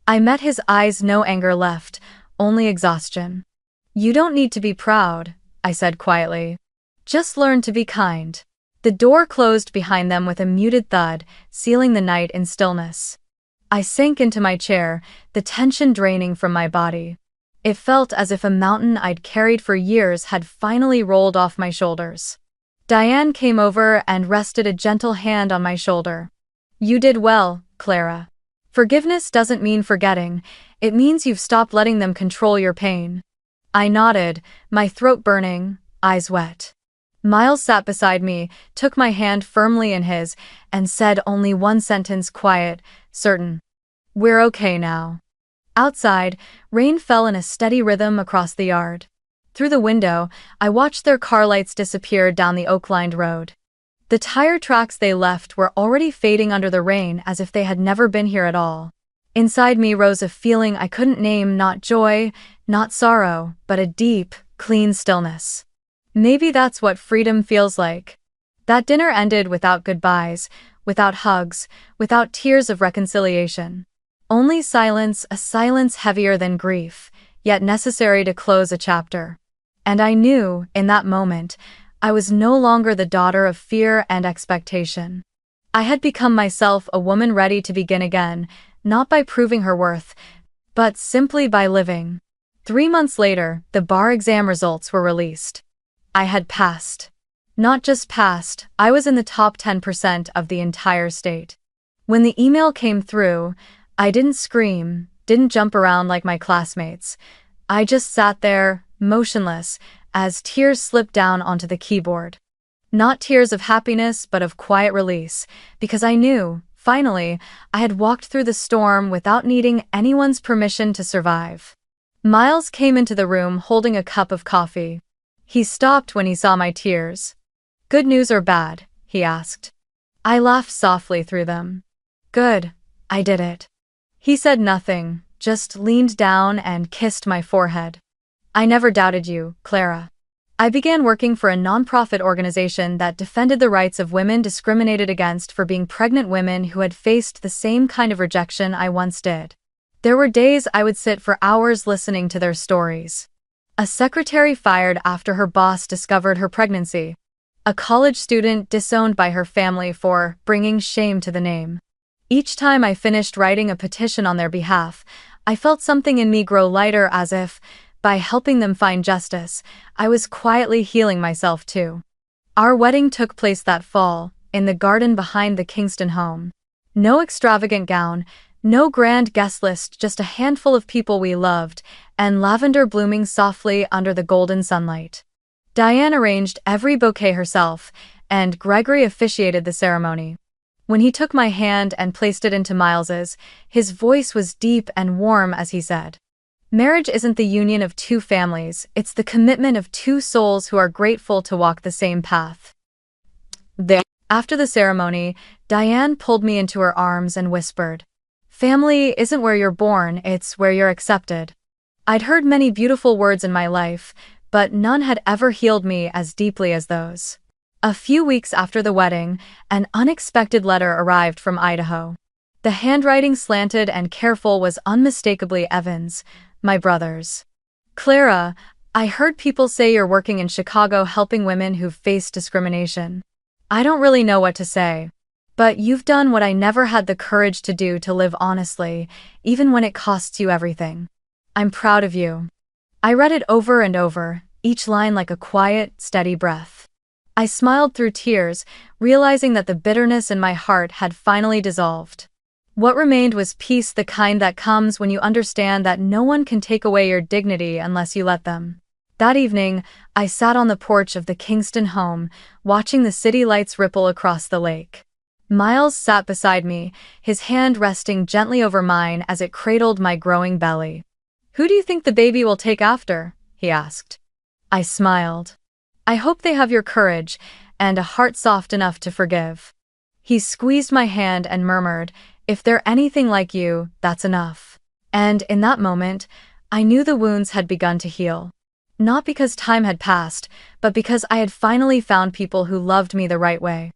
I met his eyes, no anger left, only exhaustion. "You don't need to be proud," I said quietly. "Just learn to be kind." The door closed behind them with a muted thud, sealing the night in stillness. I sank into my chair, the tension draining from my body. It felt as if a mountain I'd carried for years had finally rolled off my shoulders. Diane came over and rested a gentle hand on my shoulder. "You did well, Clara. Forgiveness doesn't mean forgetting, it means you've stopped letting them control your pain." I nodded, my throat burning, eyes wet. Miles sat beside me, took my hand firmly in his, and said only one sentence, quiet, certain. "We're okay now." Outside, rain fell in a steady rhythm across the yard. Through the window, I watched their car lights disappear down the oak-lined road. The tire tracks they left were already fading under the rain as if they had never been here at all. Inside me rose a feeling I couldn't name, not joy, not sorrow, but a deep, clean stillness. Maybe that's what freedom feels like. That dinner ended without goodbyes, without hugs, without tears of reconciliation. Only silence, a silence heavier than grief, yet necessary to close a chapter. And I knew, in that moment, I was no longer the daughter of fear and expectation. I had become myself, a woman ready to begin again, not by proving her worth, but simply by living. 3 months later, the bar exam results were released. I had passed. Not just passed, I was in the top 10% of the entire state. When the email came through, I didn't scream, didn't jump around like my classmates. I just sat there, motionless, as tears slipped down onto the keyboard. Not tears of happiness, but of quiet release, because I knew, finally, I had walked through the storm without needing anyone's permission to survive. Miles came into the room holding a cup of coffee. He stopped when he saw my tears. "Good news or bad?" he asked. I laughed softly through them. "Good, I did it." He said nothing, just leaned down and kissed my forehead. "I never doubted you, Clara." I began working for a nonprofit organization that defended the rights of women discriminated against for being pregnant women who had faced the same kind of rejection I once did. There were days I would sit for hours listening to their stories. A secretary fired after her boss discovered her pregnancy. A college student disowned by her family for bringing shame to the name. Each time I finished writing a petition on their behalf, I felt something in me grow lighter, as if, by helping them find justice, I was quietly healing myself too. Our wedding took place that fall, in the garden behind the Kingston home. No extravagant gown, no grand guest list, just a handful of people we loved, and lavender blooming softly under the golden sunlight. Diane arranged every bouquet herself, and Gregory officiated the ceremony. When he took my hand and placed it into Miles's, his voice was deep and warm as he said, "Marriage isn't the union of two families, it's the commitment of two souls who are grateful to walk the same path." After the ceremony, Diane pulled me into her arms and whispered, "Family isn't where you're born, it's where you're accepted." I'd heard many beautiful words in my life, but none had ever healed me as deeply as those. A few weeks after the wedding, an unexpected letter arrived from Idaho. The handwriting, slanted and careful, was unmistakably Evan's, my brother's. "Clara, I heard people say you're working in Chicago helping women who've faced discrimination. I don't really know what to say. But you've done what I never had the courage to do, to live honestly, even when it costs you everything. I'm proud of you." I read it over and over, each line like a quiet, steady breath. I smiled through tears, realizing that the bitterness in my heart had finally dissolved. What remained was peace, the kind that comes when you understand that no one can take away your dignity unless you let them. That evening, I sat on the porch of the Kingston home, watching the city lights ripple across the lake. Miles sat beside me, his hand resting gently over mine as it cradled my growing belly. "Who do you think the baby will take after?" he asked. I smiled. "I hope they have your courage, and a heart soft enough to forgive." He squeezed my hand and murmured, "If they're anything like you, that's enough." And in that moment, I knew the wounds had begun to heal. Not because time had passed, but because I had finally found people who loved me the right way.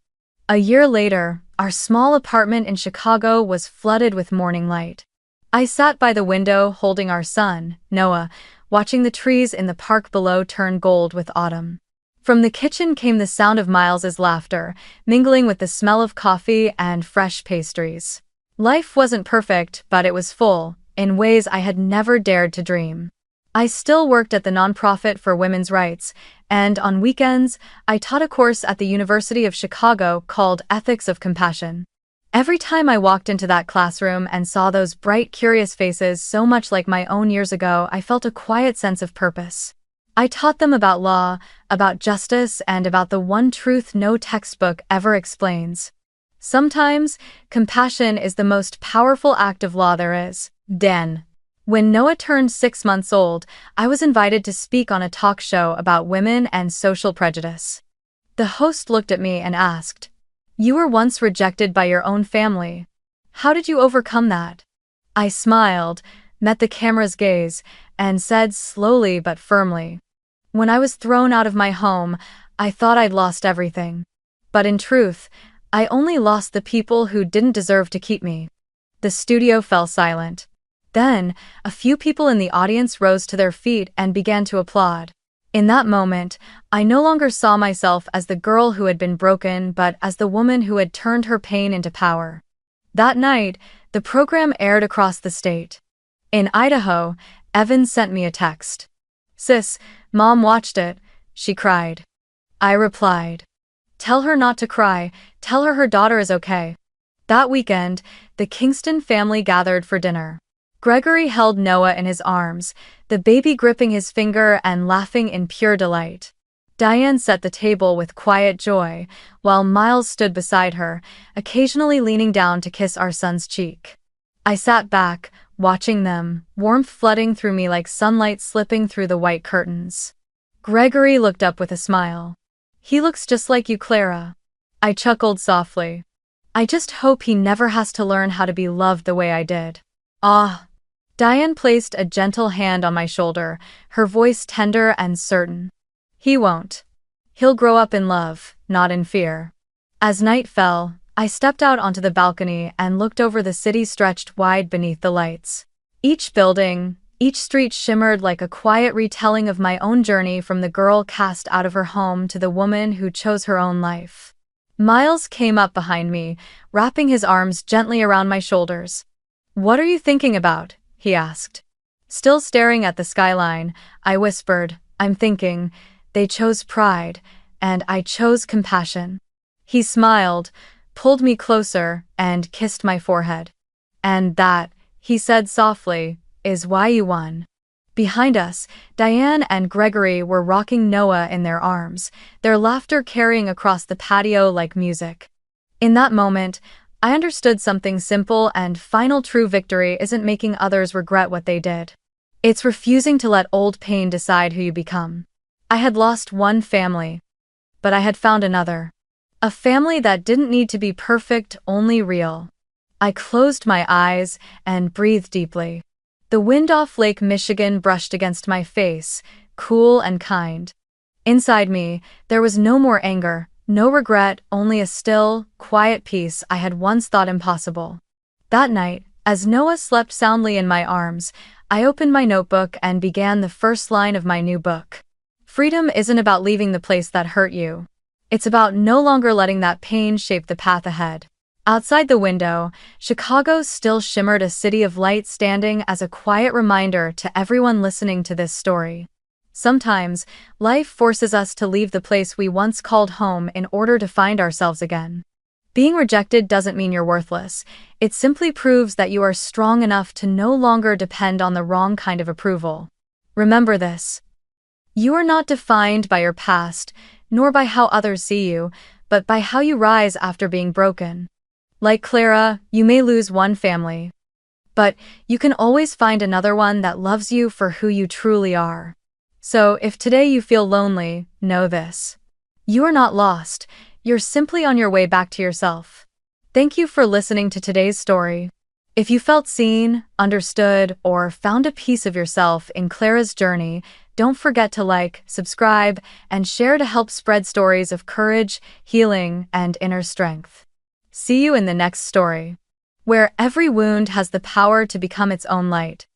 A year later, our small apartment in Chicago was flooded with morning light. I sat by the window holding our son, Noah, watching the trees in the park below turn gold with autumn. From the kitchen came the sound of Miles's laughter, mingling with the smell of coffee and fresh pastries. Life wasn't perfect, but it was full, in ways I had never dared to dream. I still worked at the nonprofit for women's rights, and on weekends, I taught a course at the University of Chicago called Ethics of Compassion. Every time I walked into that classroom and saw those bright, curious faces so much like my own years ago, I felt a quiet sense of purpose. I taught them about law, about justice, and about the one truth no textbook ever explains. Sometimes, compassion is the most powerful act of law there is. Den. When Noah turned 6 months old, I was invited to speak on a talk show about women and social prejudice. The host looked at me and asked, "You were once rejected by your own family. How did you overcome that?" I smiled, met the camera's gaze, and said slowly but firmly, "When I was thrown out of my home, I thought I'd lost everything. But in truth, I only lost the people who didn't deserve to keep me." The studio fell silent. Then, a few people in the audience rose to their feet and began to applaud. In that moment, I no longer saw myself as the girl who had been broken, but as the woman who had turned her pain into power. That night, the program aired across the state. In Idaho, Evan sent me a text. "Sis, Mom watched it," she cried. I replied, "Tell her not to cry, tell her daughter is okay." That weekend, the Kingston family gathered for dinner. Gregory held Noah in his arms, the baby gripping his finger and laughing in pure delight. Diane set the table with quiet joy, while Miles stood beside her, occasionally leaning down to kiss our son's cheek. I sat back, watching them, warmth flooding through me like sunlight slipping through the white curtains. Gregory looked up with a smile. "He looks just like you, Clara." I chuckled softly. "I just hope he never has to learn how to be loved the way I did." "Ah." Diane placed a gentle hand on my shoulder, her voice tender and certain. "He won't. He'll grow up in love, not in fear." As night fell, I stepped out onto the balcony and looked over the city stretched wide beneath the lights. Each building, each street shimmered like a quiet retelling of my own journey from the girl cast out of her home to the woman who chose her own life. Miles came up behind me, wrapping his arms gently around my shoulders. "What are you thinking about?" he asked. Still staring at the skyline, I whispered, "I'm thinking, they chose pride, and I chose compassion." He smiled, pulled me closer, and kissed my forehead. "And that," he said softly, "is why you won." Behind us, Diane and Gregory were rocking Noah in their arms, their laughter carrying across the patio like music. In that moment, I understood something simple and final: true victory isn't making others regret what they did. It's refusing to let old pain decide who you become. I had lost one family, but I had found another. A family that didn't need to be perfect, only real. I closed my eyes and breathed deeply. The wind off Lake Michigan brushed against my face, cool and kind. Inside me, there was no more anger, no regret, only a still, quiet peace I had once thought impossible. That night, as Noah slept soundly in my arms, I opened my notebook and began the first line of my new book. Freedom isn't about leaving the place that hurt you. It's about no longer letting that pain shape the path ahead. Outside the window, Chicago still shimmered, a city of light standing as a quiet reminder to everyone listening to this story. Sometimes, life forces us to leave the place we once called home in order to find ourselves again. Being rejected doesn't mean you're worthless. It simply proves that you are strong enough to no longer depend on the wrong kind of approval. Remember this. You are not defined by your past, nor by how others see you, but by how you rise after being broken. Like Clara, you may lose one family, but you can always find another one that loves you for who you truly are. So, if today you feel lonely, know this. You are not lost, you're simply on your way back to yourself. Thank you for listening to today's story. If you felt seen, understood, or found a piece of yourself in Clara's journey, don't forget to like, subscribe, and share to help spread stories of courage, healing, and inner strength. See you in the next story, where every wound has the power to become its own light.